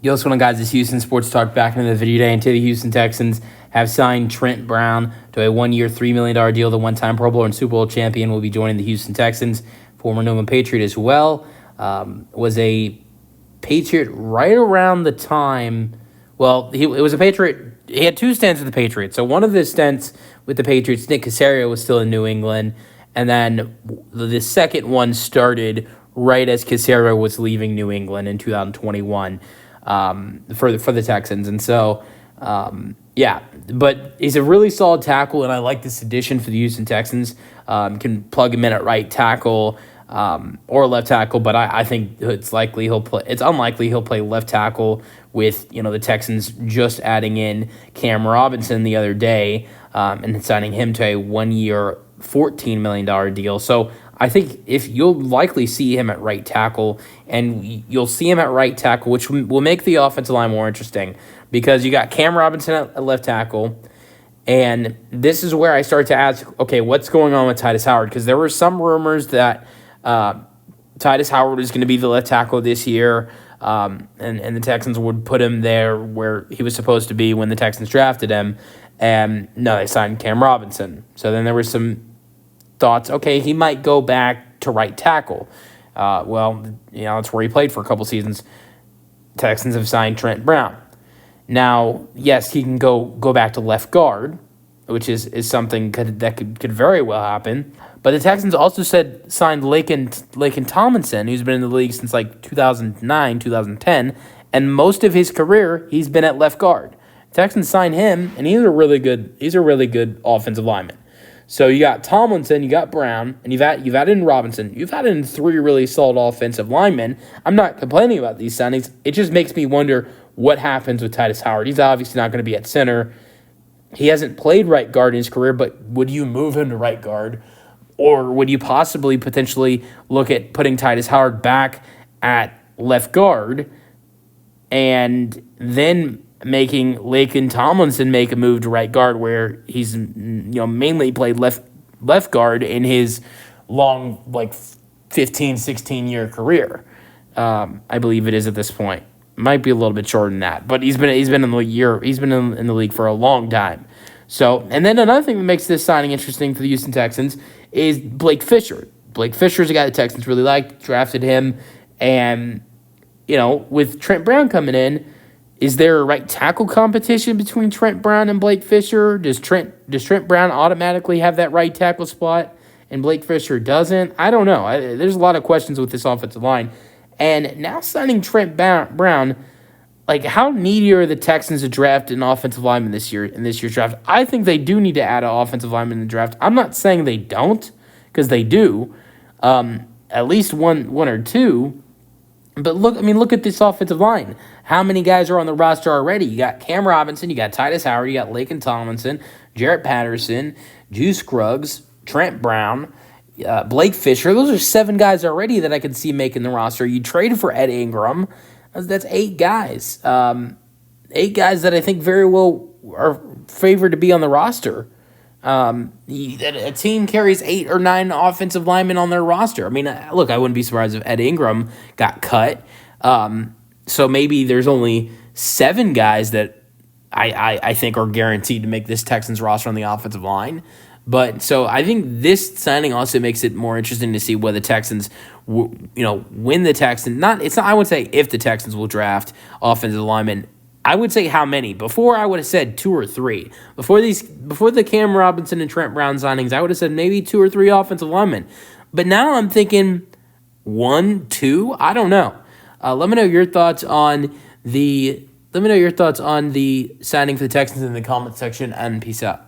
Yo, what's going on, guys? It's Houston Sports Talk back into the video today, and today the Houston Texans have signed Trent Brown to a one-year, $3 million deal. The one-time Pro Bowler and Super Bowl champion will be joining the Houston Texans. Former New England Patriot as well. Was a Patriot right around the time. Well, it was a Patriot. He had two stints with the Patriots. So one of the stints with the Patriots, Nick Caserio was still in New England, and then the second one started right as Caserio was leaving New England in 2021. For the Texans. And so, but he's a really solid tackle, and I like this addition for the Houston Texans. Can plug him in at right tackle or left tackle, but I think it's unlikely he'll play left tackle with, the Texans just adding in Cam Robinson the other day and signing him to a 1-year, $14 million deal. So I think if you'll likely see him at right tackle, and you'll see him at right tackle, which will make the offensive line more interesting, because you got Cam Robinson at left tackle, and this is where I start to ask, okay, what's going on with Titus Howard? Because there were some rumors that Titus Howard was going to be the left tackle this year, and the Texans would put him there where he was supposed to be when the Texans drafted him, and no, they signed Cam Robinson. So then there was some thoughts, okay, he might go back to right tackle. That's where he played for a couple seasons. Texans have signed Trent Brown. Now, yes, he can go back to left guard, which is something that could very well happen. But the Texans also signed Laken Tomlinson, who's been in the league since like 2009, 2010, and most of his career he's been at left guard. Texans signed him, and he's a really good offensive lineman. So you got Tomlinson, you got Brown, and you've added in Robinson. You've added in three really solid offensive linemen. I'm not complaining about these signings. It just makes me wonder what happens with Titus Howard. He's obviously not going to be at center. He hasn't played right guard in his career, but would you move him to right guard? Or would you potentially look at putting Titus Howard back at left guard and then making Laken Tomlinson make a move to right guard, where he's mainly played left guard in his long 15, 16-year career. I believe it is at this point. Might be a little bit shorter than that, but he's been in the league for a long time. So, and then another thing that makes this signing interesting for the Houston Texans is Blake Fisher. Blake Fisher is a guy the Texans really liked, drafted him, and with Trent Brown coming in, is there a right tackle competition between Trent Brown and Blake Fisher? Does Trent Brown automatically have that right tackle spot and Blake Fisher doesn't? I don't know. There's a lot of questions with this offensive line. And now signing Trent Brown, how needy are the Texans to draft an offensive lineman this year in this year's draft? I think they do need to add an offensive lineman in the draft. I'm not saying they don't, because they do. At least one or two. But look at this offensive line. How many guys are on the roster already? You got Cam Robinson, you got Titus Howard, you got Laken Tomlinson, Jarrett Patterson, Juice Scruggs, Trent Brown, Blake Fisher. Those are 7 guys already that I could see making the roster. You traded for Ed Ingram. That's 8 guys. 8 guys that I think very well are favored to be on the roster. A team carries 8 or 9 offensive linemen on their roster. I mean, look, I wouldn't be surprised if Ed Ingram got cut. So maybe there's only 7 guys that I think are guaranteed to make this Texans roster on the offensive line. But so I think this signing also makes it more interesting to see whether the Texans, when the Texans, I would say if the Texans will draft offensive linemen. I would say how many. Before, I would have said 2 or 3. Before the Cam Robinson and Trent Brown signings, I would have said maybe 2 or 3 offensive linemen. But now I'm thinking 1, 2. I don't know. Let me know your thoughts on the signing for the Texans in the comment section, and peace out.